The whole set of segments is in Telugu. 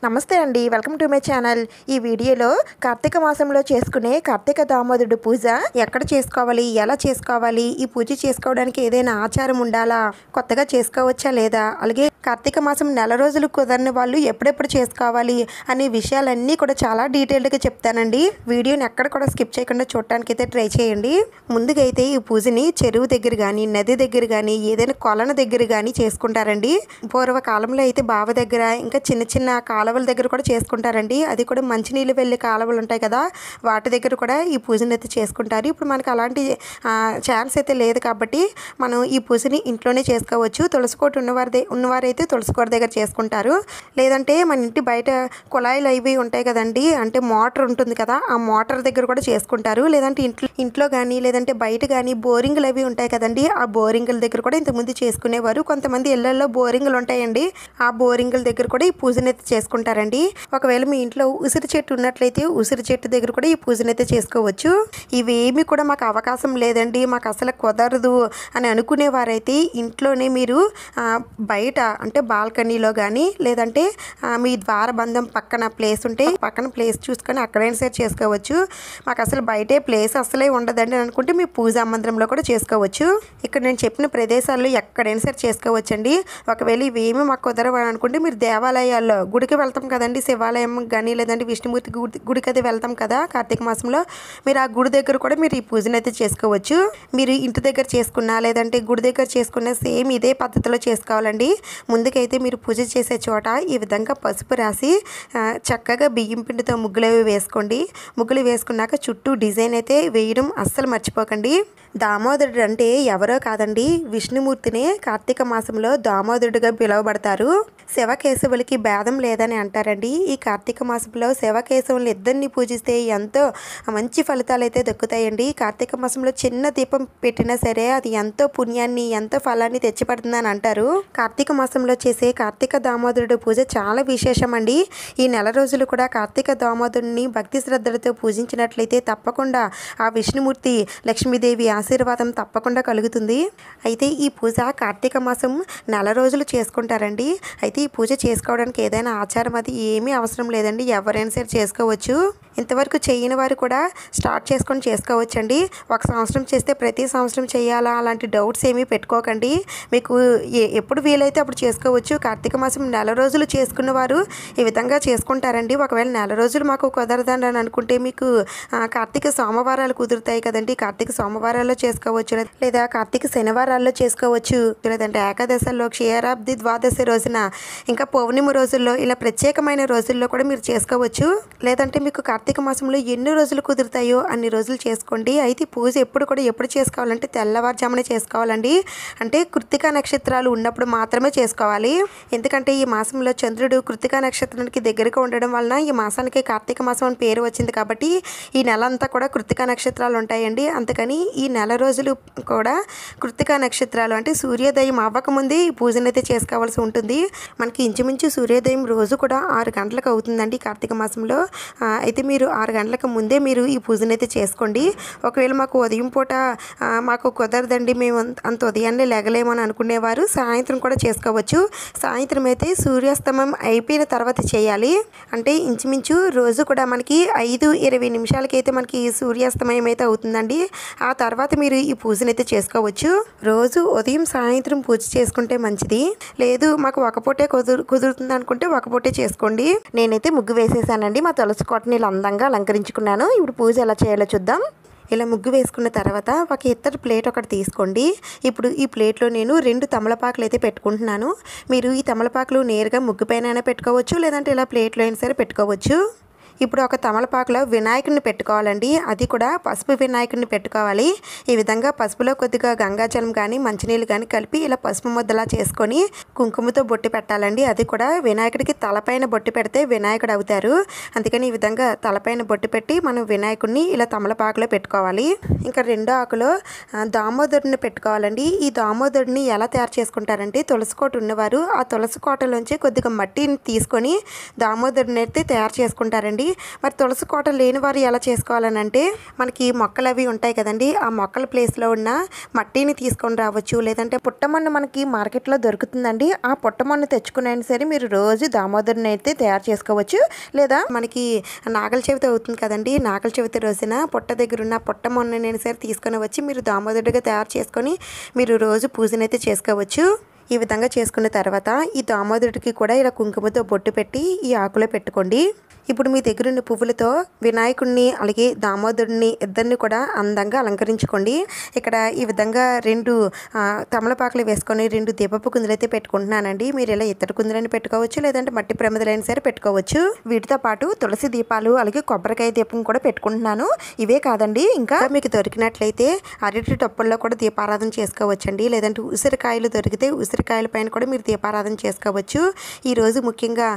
నమస్తే అండి, వెల్కమ్ టు మై ఛానల్. ఈ వీడియోలో కార్తీక మాసంలో చేసుకునే కార్తీక దామోదరుడు పూజ ఎక్కడ చేసుకోవాలి, ఎలా చేసుకోవాలి, ఈ పూజ చేసుకోవడానికి ఏదైనా ఆచారం ఉండాలా, కొత్తగా చేసుకోవచ్చా లేదా, అలాగే కార్తీక మాసం నెల రోజులు కుదరని వాళ్ళు ఎప్పుడెప్పుడు చేసుకోవాలి అనే విషయాలన్నీ కూడా చాలా డీటెయిల్డ్గా చెప్తానండి. వీడియోని ఎక్కడ కూడా స్కిప్ చేయకుండా చూడటానికి అయితే ట్రై చేయండి. ముందుగా అయితే ఈ పూజని చెరువు దగ్గర కానీ, నది దగ్గర కానీ, ఏదైనా కొలను దగ్గర కానీ చేసుకుంటారండి. పూర్వకాలంలో అయితే బావి దగ్గర, ఇంకా చిన్న చిన్న కాలువల దగ్గర కూడా చేసుకుంటారండి. అది కూడా మంచినీళ్ళు వెళ్ళే కాలువలు ఉంటాయి కదా, వాటి దగ్గర కూడా ఈ పూజను అయితే చేసుకుంటారు. ఇప్పుడు మనకి అలాంటి ఛాన్స్ అయితే లేదు కాబట్టి మనం ఈ పూజని ఇంట్లోనే చేసుకోవచ్చు. తులసికోట ఉన్నవారైతే తులసికోట దగ్గర చేసుకుంటారు. లేదంటే మన ఇంటి బయట కుళాయిలు అవి ఉంటాయి కదండి, అంటే మోటార్ ఉంటుంది కదా, ఆ మోటార్ దగ్గర కూడా చేసుకుంటారు. లేదంటే ఇంట్లో కానీ, లేదంటే బయట కానీ బోరింగ్లు అవి ఉంటాయి కదండి, ఆ బోరింగుల దగ్గర కూడా ఇంతకుముందు చేసుకునేవారు. కొంతమంది ఇళ్లలో బోరింగులు ఉంటాయండి, ఆ బోరింగుల దగ్గర కూడా ఈ పూజను అయితే చేసుకుంటారండి. ఒకవేళ మీ ఇంట్లో ఉసిరి చెట్టు ఉన్నట్లయితే ఉసిరి చెట్టు దగ్గర కూడా ఈ పూజను అయితే చేసుకోవచ్చు. ఇవేమి కూడా మాకు అవకాశం లేదండి, మాకు అసలు కుదరదు అని అనుకునేవారైతే ఇంట్లోనే మీరు బయట అంటే బాల్కనీలో కానీ, లేదంటే మీ ద్వారబంధం పక్కన ప్లేస్ ఉంటే పక్కన ప్లేస్ చూసుకొని అక్కడైనా సరే చేసుకోవచ్చు. మాకు అసలు బయటే ప్లేస్ అసలే ఉండదండి అని అనుకుంటే మీ పూజా మందిరంలో కూడా చేసుకోవచ్చు. ఇక్కడ నేను చెప్పిన ప్రదేశాల్లో ఎక్కడైనా సరే చేసుకోవచ్చు అండి. ఒకవేళ ఇవేమి మాకు కుదరవు అని అనుకుంటే మీరు దేవాలయాల్లో గుడికి వెళ్తాం కదండి, శివాలయం కానీ, లేదంటే విష్ణుమూర్తి గుడికి అయితే వెళ్తాం కదా కార్తీక మాసంలో, మీరు ఆ గుడి దగ్గర కూడా మీరు ఈ పూజను అయితే చేసుకోవచ్చు. మీరు ఇంటి దగ్గర చేసుకున్నా, లేదంటే గుడి దగ్గర చేసుకున్నా సేమ్ ఇదే పద్ధతిలో చేసుకోవాలండి. ముందుకైతే మీరు పూజ చేసే చోట ఈ విధంగా పసుపు రాసి చక్కగా బియ్యం పిండితో ముగ్గులు అవి వేసుకోండి. ముగ్గులు వేసుకున్నాక చుట్టూ డిజైన్ అయితే వేయడం అస్సలు మర్చిపోకండి. దామోదరుడు అంటే ఎవరో కాదండి, విష్ణుమూర్తిని కార్తీక మాసంలో దామోదరుడుగా పిలువబడతారు. శివకేశవులకి భేదం లేదని అంటారండి. ఈ కార్తీక మాసంలో శివకేశవులు ఇద్దరిని పూజిస్తే ఎంతో మంచి ఫలితాలు అయితే దక్కుతాయండి. కార్తీక మాసంలో చిన్న దీపం పెట్టినా సరే అది ఎంతో పుణ్యాన్ని, ఎంతో ఫలాన్ని తెచ్చిపెడుతుందని అంటారు. కార్తీక మాసంలో చేసే కార్తీక దామోదరుడు పూజ చాలా విశేషం అండి. ఈ నెల రోజులు కూడా కార్తీక దామోదరుడిని భక్తి శ్రద్ధలతో పూజించినట్లయితే తప్పకుండా ఆ విష్ణుమూర్తి, లక్ష్మీదేవి ఆశీర్వాదం తప్పకుండా కలుగుతుంది. అయితే ఈ పూజ కార్తీక మాసం నెల రోజులు చేసుకుంటారండి. అయితే ఈ పూజ చేసుకోవడానికి ఏదైనా ఆచారం అది ఏమీ అవసరం లేదండి, ఎవరైనా సరే చేసుకోవచ్చు. ఇంతవరకు చేయని వారు కూడా స్టార్ట్ చేసుకొని చేసుకోవచ్చండి. ఒక సంవత్సరం చేస్తే ప్రతి సంవత్సరం చేయాలా అలాంటి డౌట్స్ ఏమీ పెట్టుకోకండి. మీకు ఎప్పుడు వీలైతే అప్పుడు చేసుకోవచ్చు. కార్తీక మాసం నెల రోజులు చేసుకున్న వారు ఈ విధంగా చేసుకుంటారండి. ఒకవేళ నెల రోజులు మాకు కుదరదండి అని అనుకుంటే మీకు కార్తీక సోమవారాలు కుదురుతాయి కదండి, కార్తీక సోమవారాల్లో చేసుకోవచ్చు, లేదా కార్తీక శనివారాల్లో చేసుకోవచ్చు, లేదంటే ఏకాదశల్లో, క్షీరాబ్ది ద్వాదశి రోజున, ఇంకా పౌర్ణమి రోజుల్లో, ఇలా ప్రత్యేకమైన రోజుల్లో కూడా మీరు చేసుకోవచ్చు. లేదంటే మీకు కార్తీక మాసంలో ఎన్ని రోజులు కుదురుతాయో అన్ని రోజులు చేసుకోండి. అయితే పూజ ఎప్పుడు చేసుకోవాలంటే తెల్లవారుజామునే చేసుకోవాలండి. అంటే కృత్తికా నక్షత్రాలు ఉన్నప్పుడు మాత్రమే చేసుకోవాలి. ఎందుకంటే ఈ మాసంలో చంద్రుడు కృత్తికా నక్షత్రానికి దగ్గరగా ఉండడం వలన ఈ మాసానికి కార్తీక మాసం అని పేరు వచ్చింది. కాబట్టి ఈ నెల అంతా కూడా కృత్తికా నక్షత్రాలు ఉంటాయండి. అందుకని ఈ నెల రోజులు కూడా కృత్తికా నక్షత్రాలు అంటే సూర్యోదయం అవ్వకముందే ఈ పూజను అయితే చేసుకోవాల్సి ఉంటుంది. మనకి ఇంచుమించు సూర్యోదయం రోజు కూడా 6 గంటలకు అవుతుందండి కార్తీక మాసంలో. అయితే మీరు 6 గంటలకు ముందే మీరు ఈ పూజను అయితే చేసుకోండి. ఒకవేళ మాకు ఉదయం పూట మాకు కుదరదండి, మేము అంత ఉదయాన్నే లేగలేమని అనుకునేవారు సాయంత్రం కూడా చేసుకోవచ్చు. సాయంత్రం అయితే సూర్యాస్తమయం అయిపోయిన తర్వాత చేయాలి. అంటే ఇంచుమించు రోజు కూడా మనకి 5:20 నిమిషాలకైతే మనకి సూర్యాస్తమయం అయితే అవుతుందండి. ఆ తర్వాత మీరు ఈ పూజను అయితే చేసుకోవచ్చు. రోజు ఉదయం సాయంత్రం పూజ చేసుకుంటే మంచిది. లేదు మాకు ఒక పూటే కుదురుతుంది అనుకుంటే ఒక పూటే చేసుకోండి. నేనైతే ముగ్గు వేసేసానండి, మా తులసి కోటని ఇలా అందంగా అలంకరించుకున్నాను. ఇప్పుడు పూజ ఎలా చేయాలో చూద్దాం. ఇలా ముగ్గు వేసుకున్న తర్వాత ఒక ఇత్తడి ప్లేట్ ఒకటి తీసుకోండి. ఇప్పుడు ఈ ప్లేట్లో నేను 2 తమలపాకులు అయితే పెట్టుకుంటున్నాను. మీరు ఈ తమలపాకులు నేరుగా ముగ్గు పైన పెట్టుకోవచ్చు, లేదంటే ఇలా ప్లేట్లో అయినా సరే పెట్టుకోవచ్చు. ఇప్పుడు ఒక తమలపాకులో వినాయకుడిని పెట్టుకోవాలండి. అది కూడా పసుపు వినాయకుడిని పెట్టుకోవాలి. ఈ విధంగా పసుపులో కొద్దిగా గంగాజలం కానీ, మంచినీళ్ళు కానీ కలిపి ఇలా పసుపు ముద్దలా చేసుకొని కుంకుమతో బొట్టు పెట్టాలండి. అది కూడా వినాయకుడికి తలపైన బొట్టు పెడితే వినాయకుడు అవుతారు. అందుకని ఈ విధంగా తలపైన బొట్టు పెట్టి మనం వినాయకుడిని ఇలా తమలపాకులో పెట్టుకోవాలి. ఇంకా రెండో ఆకులో దామోదరుడిని పెట్టుకోవాలండి. ఈ దామోదరుడిని ఎలా తయారు చేసుకుంటారంటే, తులసికోట ఉన్నవారు ఆ తులసి కోటలోంచి కొద్దిగా మట్టిని తీసుకొని దామోదరుడిని అయితే తయారు చేసుకుంటారండి. మరి తులసి కోట లేని వారు ఎలా చేసుకోవాలని అంటే, మనకి మొక్కలు అవి ఉంటాయి కదండి, ఆ మొక్కల ప్లేస్లో ఉన్న మట్టిని తీసుకొని రావచ్చు. లేదంటే పుట్టమన్ను మనకి మార్కెట్లో దొరుకుతుందండి. ఆ పుట్టమన్ను తెచ్చుకునైనా సరే మీరు రోజు దామోదరుని అయితే తయారు చేసుకోవచ్చు. లేదా మనకి నాగల చవితి అవుతుంది కదండి, నాగల చవితి రోజున పుట్ట దగ్గర ఉన్న పుట్టమన్నునైనా సరే తీసుకొని వచ్చి మీరు దామోదరుడిగా తయారు చేసుకొని మీరు రోజు పూజనైతే చేసుకోవచ్చు. ఈ విధంగా చేసుకున్న తర్వాత ఈ దామోదరుడికి కూడా ఇలా కుంకుమతో బొట్టు పెట్టి ఈ ఆకులో పెట్టుకోండి. ఇప్పుడు మీ దగ్గర ఉన్న పువ్వులతో వినాయకుడిని అలాగే దామోదరుడిని ఇద్దరిని కూడా అందంగా అలంకరించుకోండి. ఇక్కడ ఈ విధంగా 2 తమలపాకులు వేసుకొని 2 దీపపు కుందులు అయితే పెట్టుకుంటున్నానండి. మీరు ఇలా ఇత్తడి కుందులని పెట్టుకోవచ్చు, లేదంటే మట్టి ప్రమిదలైనా సరే పెట్టుకోవచ్చు. వీటితో పాటు తులసి దీపాలు అలాగే కొబ్బరికాయ దీపం కూడా పెట్టుకుంటున్నాను. ఇవే కాదండి, ఇంకా మీకు దొరికినట్లయితే అరటి టొప్పల్లో కూడా దీపారాధన చేసుకోవచ్చండి. లేదంటే ఉసిరికాయలు దొరికితే ఉసిరికాయల పైన కూడా మీరు దీపారాధన చేసుకోవచ్చు. ఈరోజు ముఖ్యంగా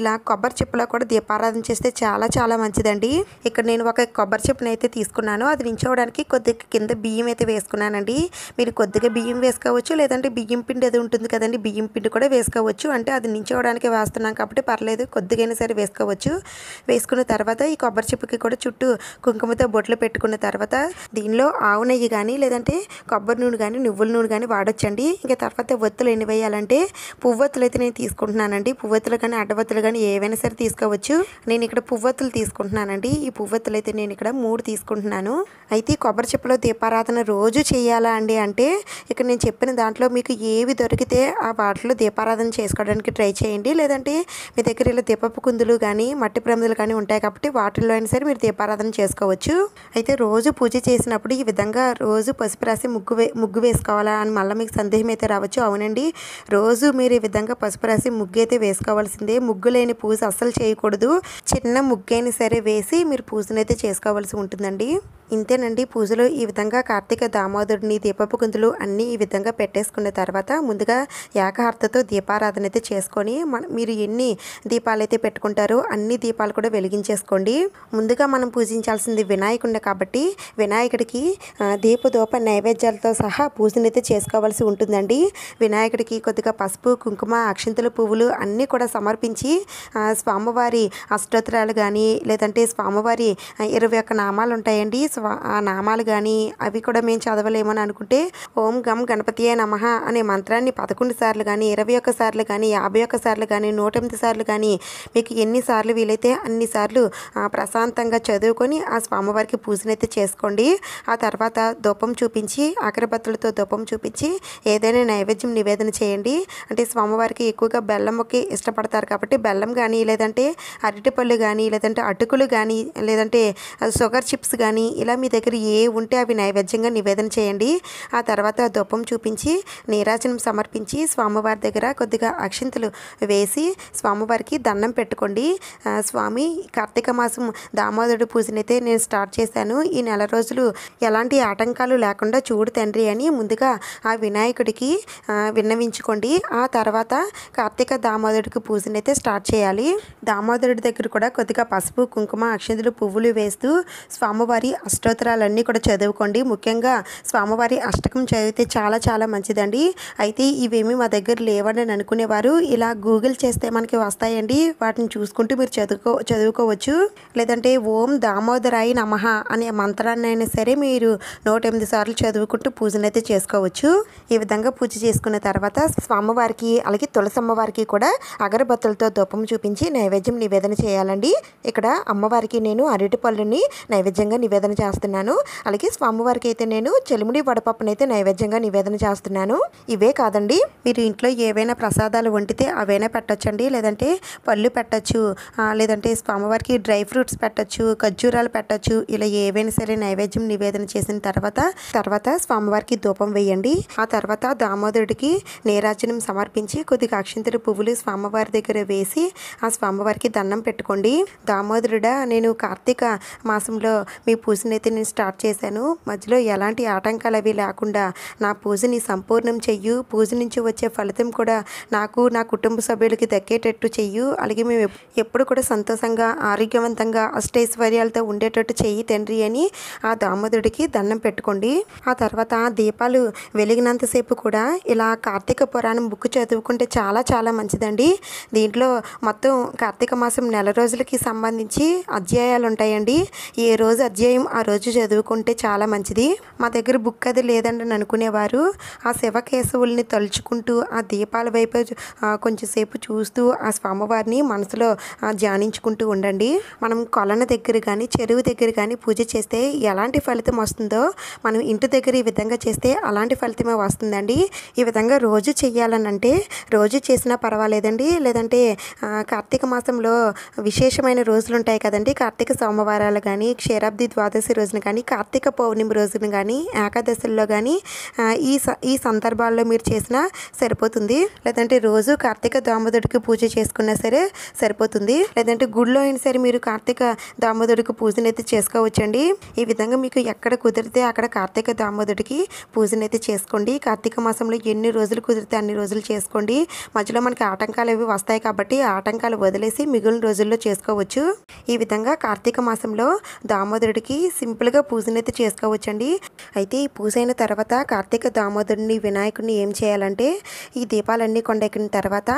ఇలా కొబ్బరి చిప్పలో కూడా దీపారాధన చేస్తే చాలా చాలా మంచిదండి. ఇక్కడ నేను ఒక కొబ్బరి చిప్పని అయితే తీసుకున్నాను. అది నించోవడానికి కొద్దిగా కింద బియ్యం అయితే వేసుకున్నానండి. మీరు కొద్దిగా బియ్యం వేసుకోవచ్చు, లేదంటే బియ్యం పిండి అది ఉంటుంది కదండి, బియ్యం పిండి కూడా వేసుకోవచ్చు. అంటే అది నించోవడానికి వేస్తున్నాం కాబట్టి పర్లేదు, కొద్దిగైనా సరే వేసుకోవచ్చు. వేసుకున్న తర్వాత ఈ కొబ్బరి చిప్పకి కూడా చుట్టూ కుంకుమతో బొట్లు పెట్టుకున్న తర్వాత దీనిలో ఆవు నెయ్యి కానీ లేదంటే కొబ్బరి నూనె కానీ నువ్వుల నూనె కానీ వాడొచ్చండి. ఇంకా తర్వాత ఒత్తులు ఎన్ని వేయాలంటే పువ్వొత్తులు అయితే నేను తీసుకుంటున్నానండి. పువ్వొత్తులు కానీ అడ్డవత్తులు కానీ ఏవైనా సరే తీసుకోవచ్చు. నేను ఇక్కడ పువ్వొత్తులు తీసుకుంటున్నానండి. ఈ పువ్వొత్తులు అయితే నేను ఇక్కడ 3 తీసుకుంటున్నాను. అయితే కొబ్బరి చిప్పలో దీపారాధన రోజు చేయాలా అండి అంటే, ఇక్కడ నేను చెప్పిన దాంట్లో మీకు ఏవి దొరికితే ఆ వాటిలో దీపారాధన చేసుకోవడానికి ట్రై చేయండి. లేదంటే మీ దగ్గర ఇలా దీపపు కుందులు కానీ మట్టి ప్రమిదలు కానీ ఉంటాయి కాబట్టి వాటిల్లో అయినా సరే మీరు దీపారాధన చేసుకోవచ్చు. అయితే రోజు పూజ చేసినప్పుడు ఈ విధంగా రోజు పసుపు రాసి ముగ్గు వేసుకోవాలా అని మళ్ళీ మీకు సందేహం అయితే రావచ్చు. అవునండి, రోజు మీరు ఈ విధంగా పసుపు రాసి ముగ్గు అయితే వేసుకోవాల్సిందే. ముగ్గు లేని పూజ అస్సలు చేయకూడదు. చిన్న ముగ్గైనా సరే వేసి మీరు పూజనైతే చేసుకోవాల్సి ఉంటుందండి. ఇంతేనండి, పూజలో ఈ విధంగా కార్తీక దామోదరుడిని దీపపు కుందులు అన్నీ ఈ విధంగా పెట్టేసుకున్న తర్వాత ముందుగా ఏకహారతతో దీపారాధన అయితే చేసుకొని మీరు ఎన్ని దీపాలు అయితే పెట్టుకుంటారో అన్ని దీపాలు కూడా వెలిగించేసుకోండి. ముందుగా మనం పూజించాల్సింది వినాయకుడిని కాబట్టి వినాయకుడికి దీపదూప నైవేద్యాలతో సహా పూజనైతే చేసుకోవాల్సి ఉంటుందండి. వినాయకుడికి కొద్దిగా పసుపు కుంకుమ అక్షింతలు పువ్వులు అన్నీ కూడా సమర్పించి స్వామివారి అష్టోత్తరాలు కానీ లేదంటే స్వామివారి 21 నామాలు ఉంటాయండి, ఆ నామాలు కానీ అవి కూడా మేము చదవలేమని అనుకుంటే ఓం గం గణపతియే నమః అనే మంత్రాన్ని 11 సార్లు కానీ 21 సార్లు కానీ 51 సార్లు కానీ 108 సార్లు కానీ మీకు ఎన్నిసార్లు వీలైతే అన్ని సార్లు ప్రశాంతంగా చదువుకొని ఆ స్వామివారికి పూజనైతే చేసుకోండి. ఆ తర్వాత ధూపం చూపించి అగరబత్తులతో ధూపం చూపించి ఏదైనా నైవేద్యం నివేదన చేయండి. అంటే స్వామివారికి ఎక్కువగా బెల్లం మొక్కి ఇష్టపడతారు కాబట్టి బెల్లం కానీ లేదంటే అరటిపళ్ళు కానీ లేదంటే అటుకులు కానీ లేదంటే షుగర్ చిప్స్ కానీ ఇలా మీ దగ్గర ఏ ఉంటే అవి నైవేద్యంగా నివేదన చేయండి. ఆ తర్వాత ధూపం చూపించి నీరాజనం సమర్పించి స్వామివారి దగ్గర కొద్దిగా అక్షింతలు వేసి స్వామివారికి దండం పెట్టుకోండి. స్వామి, కార్తీక మాసం దామోదరుడు పూజనైతే నేను స్టార్ట్ చేశాను. ఈ నెల రోజులు ఎలాంటి ఆటంకాలు లేకుండా చూడు తండ్రి అని ముందుగా ఆ వినాయకుడికి విన్నవించుకోండి. ఆ తర్వాత కార్తీక దామోదరుడికి పూజనైతే స్టార్ట్ చేయాలి. దామోదరుడి దగ్గర కూడా కొద్దిగా పసుపు కుంకుమ అక్షింతలు పువ్వులు వేస్తూ స్వామివారి అష్టోత్తరాలన్నీ కూడా చదువుకోండి. ముఖ్యంగా స్వామివారి అష్టకం చదివితే చాలా చాలా మంచిదండి. అయితే ఇవేమీ మా దగ్గర లేవని అనుకునేవారు ఇలా గూగుల్ చేస్తే మనకి వస్తాయండి. వాటిని చూసుకుంటూ మీరు చదువుకోవచ్చు. లేదంటే ఓం దామోదరాయ నమః అనే మంత్రాన్ని అయినా సరే మీరు 108 సార్లు చదువుకుంటూ పూజనైతే చేసుకోవచ్చు. ఈ విధంగా పూజ చేసుకున్న తర్వాత స్వామివారికి అలాగే తులసమ్మవారికి కూడా అగరబత్తులతో ధూపం చూపించి నైవేద్యం నివేదన చేయాలండి. ఇక్కడ అమ్మవారికి నేను అరటి పళ్ళుని నైవేద్యంగా నివేదన చేస్తున్నాను. అలాగే స్వామివారికి అయితే నేను చెలిమిడి వడపప్పునైతే నైవేద్యంగా నివేదన చేస్తున్నాను. ఇవే కాదండి, మీరు ఇంట్లో ఏవైనా ప్రసాదాలు వండితే అవైనా పెట్టొచ్చండి. లేదంటే పళ్ళు పెట్టచ్చు, లేదంటే స్వామివారికి డ్రై ఫ్రూట్స్ పెట్టచ్చు, ఖర్జూరాలు పెట్టచ్చు. ఇలా ఏవైనా సరే నైవేద్యం నివేదన చేసిన తర్వాత స్వామివారికి ధూపం వేయండి. ఆ తర్వాత దామోదరుడికి నీరాజనం సమర్పించి కొద్దిగా అక్షింతలు పువ్వులు స్వామివారి దగ్గర వేసి ఆ స్వామివారికి దండం పెట్టుకోండి. దామోదరుడా, నేను కార్తీక మాసంలో మీ పూజనైతే పూజని అయితే నేను స్టార్ట్ చేశాను. మధ్యలో ఎలాంటి ఆటంకాలు అవి లేకుండా నా పూజని సంపూర్ణం చెయ్యు, పూజ నుంచి వచ్చే ఫలితం కూడా నాకు నా కుటుంబ సభ్యులకి దక్కేటట్టు చెయ్యు, అలాగే మేము ఎప్పుడు కూడా సంతోషంగా ఆరోగ్యవంతంగా అష్టైశ్వర్యాలతో ఉండేటట్టు చెయ్యి తండ్రి అని ఆ దామోదరుడికి దండం పెట్టుకోండి. ఆ తర్వాత దీపాలు వెలిగినంతసేపు కూడా ఇలా కార్తీక పురాణం బుక్ చదువుకుంటే చాలా చాలా మంచిదండి. దీంట్లో మొత్తం కార్తీక మాసం నెల రోజులకి సంబంధించి అధ్యాయాలు ఉంటాయండి. ఏ రోజు అధ్యాయం ఆ రోజు చదువుకుంటే చాలా మంచిది. మా దగ్గర బుక్ అది లేదండి అని అనుకునేవారు ఆ శివకేశవుల్ని తలుచుకుంటూ ఆ దీపాల వైపు కొంచెంసేపు చూస్తూ ఆ స్వామివారిని మనసులో ధ్యానించుకుంటూ ఉండండి. మనం కొలను దగ్గర కానీ చెరువు దగ్గర కానీ పూజ చేస్తే ఎలాంటి ఫలితం వస్తుందో మనం ఇంటి దగ్గర ఈ విధంగా చేస్తే అలాంటి ఫలితమే వస్తుందండి. ఈ విధంగా రోజు చెయ్యాలనంటే రోజు చేసినా పర్వాలేదండి. లేదంటే కార్తీక మాసంలో విశేషమైన రోజులు ఉంటాయి కదండి. కార్తీక సోమవారాలు కానీ, క్షీరాబ్ది ద్వాదశి రోజున కానీ, కార్తీక పౌర్ణమి రోజున కానీ, ఏకాదశుల్లో కానీ ఈ సందర్భాల్లో మీరు చేసినా సరిపోతుంది. లేదంటే రోజు కార్తీక దామోదరుడికి పూజ చేసుకున్నా సరే సరిపోతుంది. లేదంటే గుడిలో అయినా సరే మీరు కార్తీక దామోదరుడికి పూజనైతే చేసుకోవచ్చండి. ఈ విధంగా మీకు ఎక్కడ కుదిరితే అక్కడ కార్తీక దామోదరుడికి పూజనైతే చేసుకోండి. కార్తీక మాసంలో ఎన్ని రోజులు కుదిరితే అన్ని రోజులు చేసుకోండి. మధ్యలో మనకి ఆటంకాలు అవి వస్తాయి కాబట్టి ఆ ఆటంకాలు వదిలేసి మిగిలిన రోజుల్లో చేసుకోవచ్చు. ఈ విధంగా కార్తీక మాసంలో దామోదరుడికి సింపుల్గా పూజనైతే చేసుకోవచ్చండి. అయితే ఈ పూజ అయిన తర్వాత కార్తీక దామోదరుడిని వినాయకుడిని ఏం చేయాలంటే ఈ దీపాలన్నీ కొండెక్కిన తర్వాత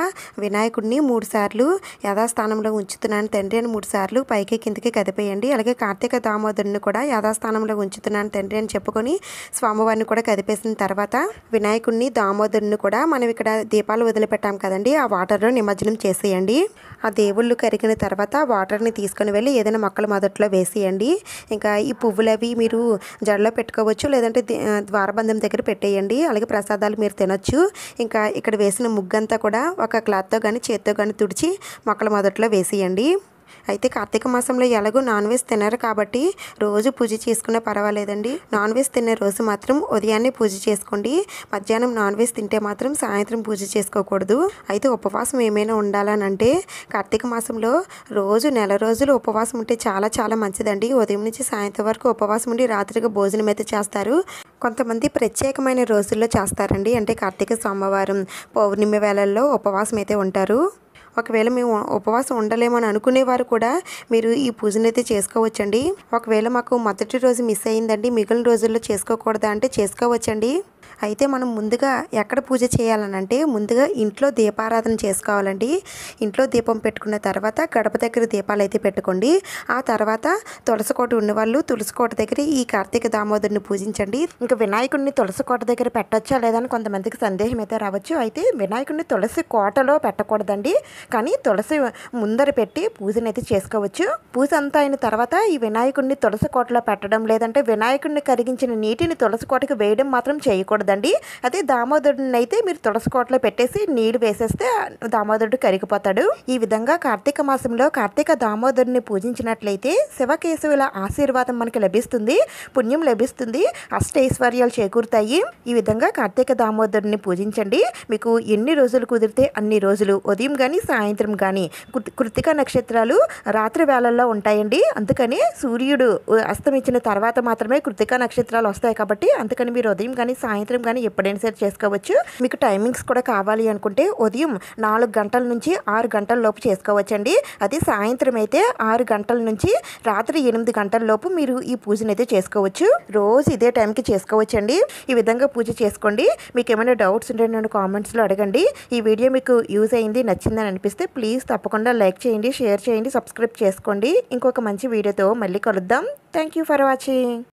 వినాయకుడిని 3 సార్లు యథాస్థానంలో ఉంచుతున్నాను తండ్రి అని 3 సార్లు పైకి కిందకి కదిపేయండి. అలాగే కార్తీక దామోదరుని కూడా యథాస్థానంలో ఉంచుతున్నాను తండ్రి అని చెప్పుకొని స్వామివారిని కూడా కదిపేసిన తర్వాత వినాయకుడిని దామోదరుని కూడా మనం ఇక్కడ దీపాలు వదిలిపెట్టాం కదండి ఆ వాటర్లో నిమజ్జనం చేసేయండి. ఆ దేవుళ్ళు కరిగిన తర్వాత వాటర్ని తీసుకొని వెళ్ళి ఏదైనా మొక్కల మొదట్లో వేసేయండి. ఇంకా ఈ పువ్వులు అవి మీరు జడలో పెట్టుకోవచ్చు, లేదంటే ద్వారబంధం దగ్గర పెట్టేయండి. అలాగే ప్రసాదాలు మీరు తినొచ్చు. ఇంకా ఇక్కడ వేసిన ముగ్గంతా కూడా ఒక క్లాత్తో కానీ చేత్తో కానీ తుడిచి మొక్కల మొదట్లో వేసేయండి. అయితే కార్తీక మాసంలో ఎలాగో నాన్ వెజ్ తినరు కాబట్టి రోజు పూజ చేసుకున్నా పర్వాలేదండి. నాన్ వెజ్ తినే రోజు మాత్రం ఉదయాన్నే పూజ చేసుకోండి. మధ్యాహ్నం నాన్ వెజ్ తింటే మాత్రం సాయంత్రం పూజ చేసుకోకూడదు. అయితే ఉపవాసం ఏమైనా ఉండాలని అంటే కార్తీక మాసంలో రోజు నెల రోజులు ఉపవాసం ఉంటే చాలా చాలా మంచిదండి. ఉదయం నుంచి సాయంత్రం వరకు ఉపవాసం ఉండి రాత్రిగా భోజనం అయితే చేస్తారు. కొంతమంది ప్రత్యేకమైన రోజుల్లో చేస్తారండి. అంటే కార్తీక సోమవారం పౌర్ణమి వేళల్లో ఉపవాసం అయితే ఉంటారు. ఒకవేళ మేము ఉపవాసం ఉండలేమో అని అనుకునేవారు కూడా మీరు ఈ పూజనైతే చేసుకోవచ్చండి. ఒకవేళ మాకు మొదటి రోజు మిస్ అయిందండి మిగిలిన రోజుల్లో చేసుకోకూడదా అంటే చేసుకోవచ్చండి. అయితే మనం ముందుగా ఎక్కడ పూజ చేయాలనంటే ముందుగా ఇంట్లో దీపారాధన చేసుకోవాలండి. ఇంట్లో దీపం పెట్టుకున్న తర్వాత గడప దగ్గర దీపాలు అయితే పెట్టుకోండి. ఆ తర్వాత తులసికోట ఉన్నవాళ్ళు తులసికోట దగ్గర ఈ కార్తీక దామోదరుని పూజించండి. ఇంకా వినాయకుడిని తులసికోట దగ్గర పెట్టొచ్చా లేదని కొంతమందికి సందేహం అయితే రావచ్చు. అయితే వినాయకుడిని తులసి కోటలో పెట్టకూడదండి, కానీ తులసి ముందర పెట్టి పూజనైతే చేసుకోవచ్చు. పూజ అంతా అయిన తర్వాత ఈ వినాయకుడిని తులసి కోటలో పెట్టడం లేదంటే వినాయకుడిని కరిగించిన నీటిని తులసి కోటకి వేయడం మాత్రం చేయకూడదండి. అదే దామోదరుడిని అయితే మీరు తులసి కోటలో పెట్టేసి నీళ్లు వేసేస్తే దామోదరుడు కరిగిపోతాడు. ఈ విధంగా కార్తీక మాసంలో కార్తీక దామోదరుని పూజించినట్లయితే శివకేశవుల ఆశీర్వాదం మనకి లభిస్తుంది, పుణ్యం లభిస్తుంది, అష్టైశ్వర్యాలు చేకూరుతాయి. ఈ విధంగా కార్తీక దామోదరుని పూజించండి. మీకు ఎన్ని రోజులు కుదిరితే అన్ని రోజులు ఉదయం కానీ సాయంత్రం కానీ కృత్తిక నక్షత్రాలు రాత్రి వేళల్లో ఉంటాయండి. అందుకని సూర్యుడు అస్తమించిన తర్వాత మాత్రమే కృత్తిక నక్షత్రాలు వస్తాయి కాబట్టి అందుకని మీరు ఉదయం కానీ సాయంత్రం కానీ ఎప్పుడైనా సరే చేసుకోవచ్చు. మీకు టైమింగ్స్ కూడా కావాలి అనుకుంటే ఉదయం 4 గంటల నుంచి 6 గంటల లోపు చేసుకోవచ్చండి. అది సాయంత్రం అయితే 6 గంటల నుంచి రాత్రి 8 గంటల లోపు మీరు ఈ పూజను అయితే చేసుకోవచ్చు. రోజు ఇదే టైంకి చేసుకోవచ్చండి. ఈ విధంగా పూజ చేసుకోండి. మీకు ఏమైనా డౌట్స్ ఉంటే నన్ను కామెంట్స్లో అడగండి. ఈ వీడియో మీకు యూజ్ అయింది, నచ్చిందని అనిపిస్తే ప్లీజ్ తప్పకుండా లైక్ చేయండి, షేర్ చేయండి, సబ్స్క్రైబ్ చేసుకోండి. ఇంకొక మంచి వీడియోతో మళ్ళీ కలుద్దాం. Thank you for watching.